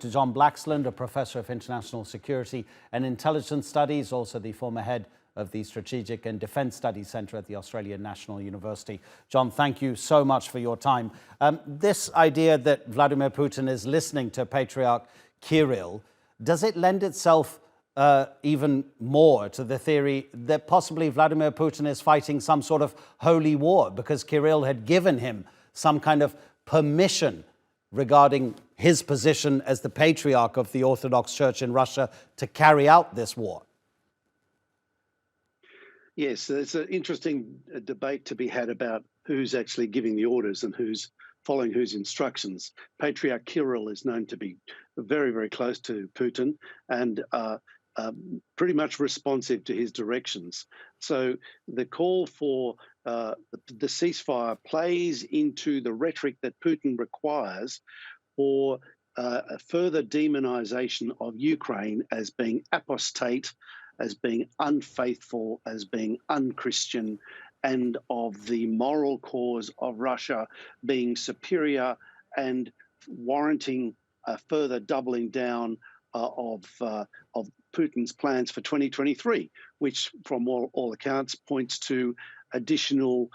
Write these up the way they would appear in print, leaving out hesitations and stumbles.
to John Blaxland, a professor of international security and intelligence studies, also the former head of the Strategic and Defence Studies Centre at the Australian National University. John, thank you so much for your time. This idea that Vladimir Putin is listening to Patriarch Kirill, does it lend itself even more to the theory that possibly Vladimir Putin is fighting some sort of holy war because Kirill had given him some kind of permission regarding his position as the Patriarch of the Orthodox Church in Russia to carry out this war? Yes, there's an interesting debate to be had about who's actually giving the orders and who's following whose instructions. Patriarch Kirill is known to be very, very close to Putin and pretty much responsive to his directions. So the call for the ceasefire plays into the rhetoric that Putin requires for a further demonization of Ukraine as being apostate, as being unfaithful, as being unchristian, and of the moral cause of Russia being superior and warranting a further doubling down of Putin's plans for 2023, which from all accounts points to additional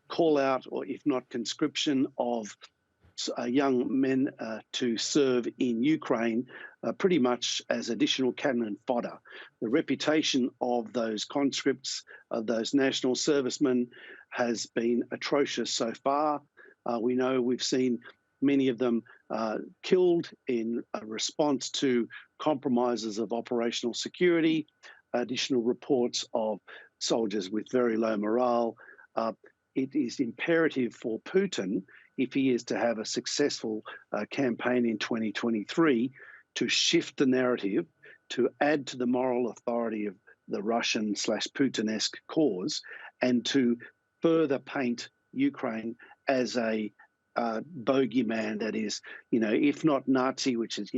call out, or if not conscription, of young men to serve in Ukraine, pretty much as additional cannon fodder. The reputation of those conscripts, of those national servicemen, has been atrocious so far. We know we've seen many of them killed in response to compromises of operational security, additional reports of soldiers with very low morale. It is imperative for Putin, if he is to have a successful campaign in 2023, to shift the narrative, to add to the moral authority of the Russian/Putin-esque cause, and to further paint Ukraine as a bogeyman that is, if not Nazi, which is,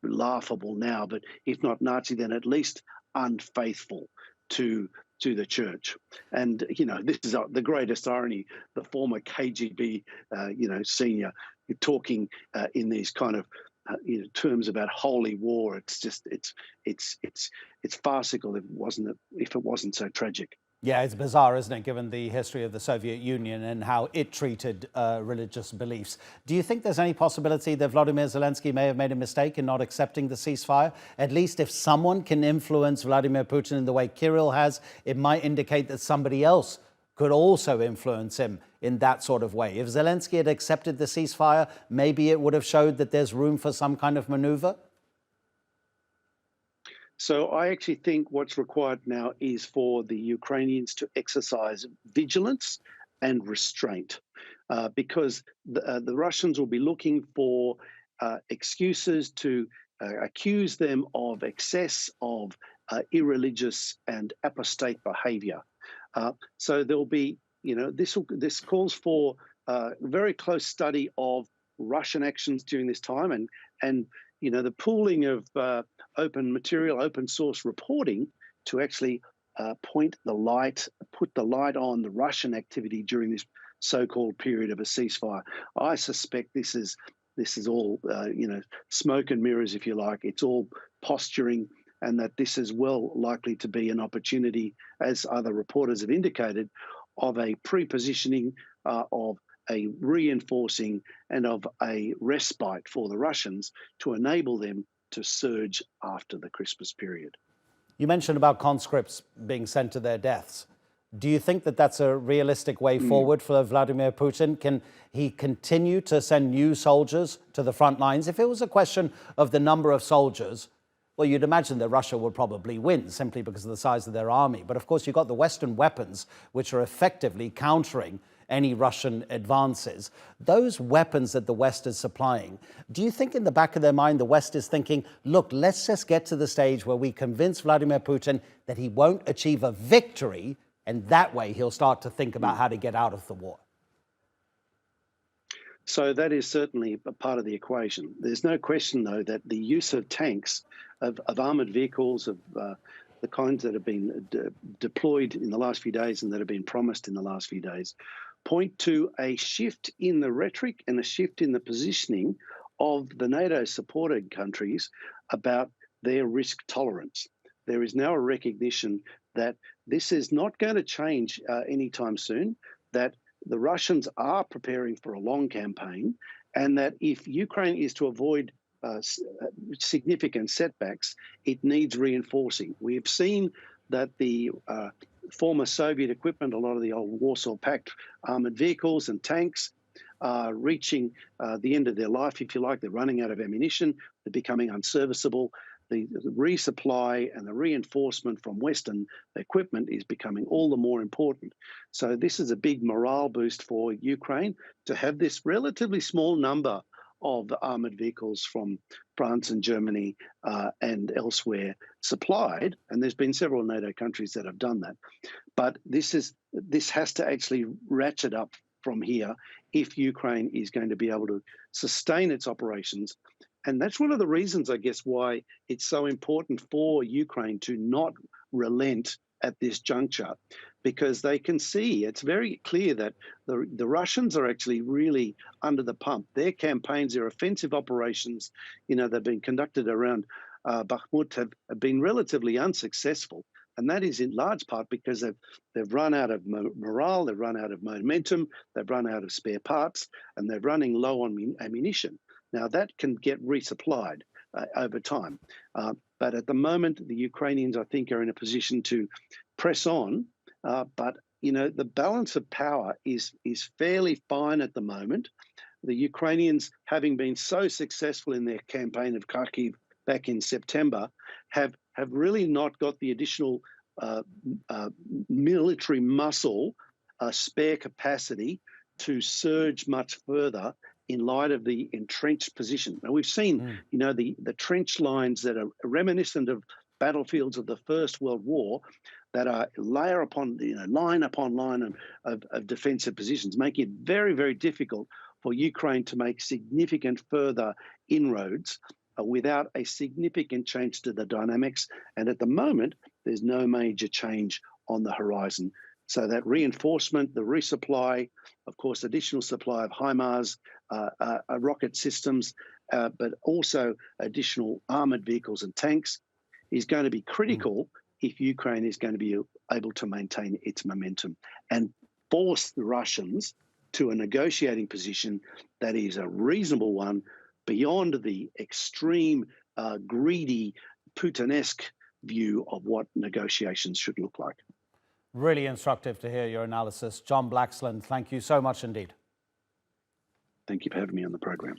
laughable now, but if not Nazi, then at least unfaithful to the church. And, this is the greatest irony, the former KGB, senior talking in these kind of terms about holy war. It's just, it's farcical if it wasn't so tragic. Yeah, it's bizarre, isn't it, given the history of the Soviet Union and how it treated religious beliefs. Do you think there's any possibility that Volodymyr Zelenskyy may have made a mistake in not accepting the ceasefire? At least if someone can influence Vladimir Putin in the way Kirill has, it might indicate that somebody else could also influence him in that sort of way. If Zelenskyy had accepted the ceasefire, maybe it would have showed that there's room for some kind of maneuver? So I actually think what's required now is for the Ukrainians to exercise vigilance and restraint, because the Russians will be looking for excuses to accuse them of excess of irreligious and apostate behavior. So there'll be, this calls for very close study of Russian actions during this time, and the pooling of open material, open source reporting to actually put the light on the Russian activity during this so-called period of a ceasefire. I suspect this is all smoke and mirrors, if you like. It's all posturing, and that this is well likely to be an opportunity, as other reporters have indicated, of a pre-positioning, of a reinforcing, and of a respite for the Russians to enable them to surge after the Christmas period. You mentioned about conscripts being sent to their deaths. Do you think that that's a realistic way forward for Vladimir Putin? Can he continue to send new soldiers to the front lines? If it was a question of the number of soldiers, well, you'd imagine that Russia would probably win simply because of the size of their army. But of course, you've got the Western weapons, which are effectively countering any Russian advances. Those weapons that the West is supplying, do you think in the back of their mind the West is thinking, look, let's just get to the stage where we convince Vladimir Putin that he won't achieve a victory, and that way he'll start to think about how to get out of the war? So that is certainly a part of the equation. There's no question, though, that the use of tanks, of armoured vehicles, of the kinds that have been deployed in the last few days and that have been promised in the last few days, point to a shift in the rhetoric and a shift in the positioning of the NATO-supported countries about their risk tolerance. There is now a recognition that this is not going to change anytime soon, that the Russians are preparing for a long campaign, and that if Ukraine is to avoid significant setbacks, it needs reinforcing. We have seen that the former Soviet equipment, a lot of the old Warsaw Pact armoured vehicles and tanks, are reaching the end of their life, if you like. They're running out of ammunition, they're becoming unserviceable. The resupply and the reinforcement from Western equipment is becoming all the more important. So this is a big morale boost for Ukraine to have this relatively small number of armoured vehicles from France and Germany and elsewhere supplied. And there's been several NATO countries that have done that. But this has to actually ratchet up from here if Ukraine is going to be able to sustain its operations. And that's one of the reasons, I guess, why it's so important for Ukraine to not relent at this juncture, because they can see, it's very clear that the Russians are actually really under the pump. Their campaigns, their offensive operations, they've been conducted around Bakhmut have been relatively unsuccessful. And that is in large part because they've run out of morale, they've run out of momentum, they've run out of spare parts, and they're running low on ammunition. Now, that can get resupplied over time. But at the moment, the Ukrainians, I think, are in a position to press on. But, the balance of power is fairly fine at the moment. The Ukrainians, having been so successful in their campaign of Kharkiv back in September, have really not got the additional military muscle, spare capacity to surge much further in light of the entrenched position. Now, we've seen, the trench lines that are reminiscent of battlefields of the First World War that are line upon line of defensive positions, making it very, very difficult for Ukraine to make significant further inroads without a significant change to the dynamics. And at the moment, there's no major change on the horizon. So that reinforcement, the resupply, of course, additional supply of HIMARS, rocket systems, but also additional armoured vehicles and tanks is going to be critical if Ukraine is going to be able to maintain its momentum and force the Russians to a negotiating position that is a reasonable one beyond the extreme, greedy, Putin-esque view of what negotiations should look like. Really instructive to hear your analysis. John Blaxland, thank you so much indeed. Thank you for having me on the program.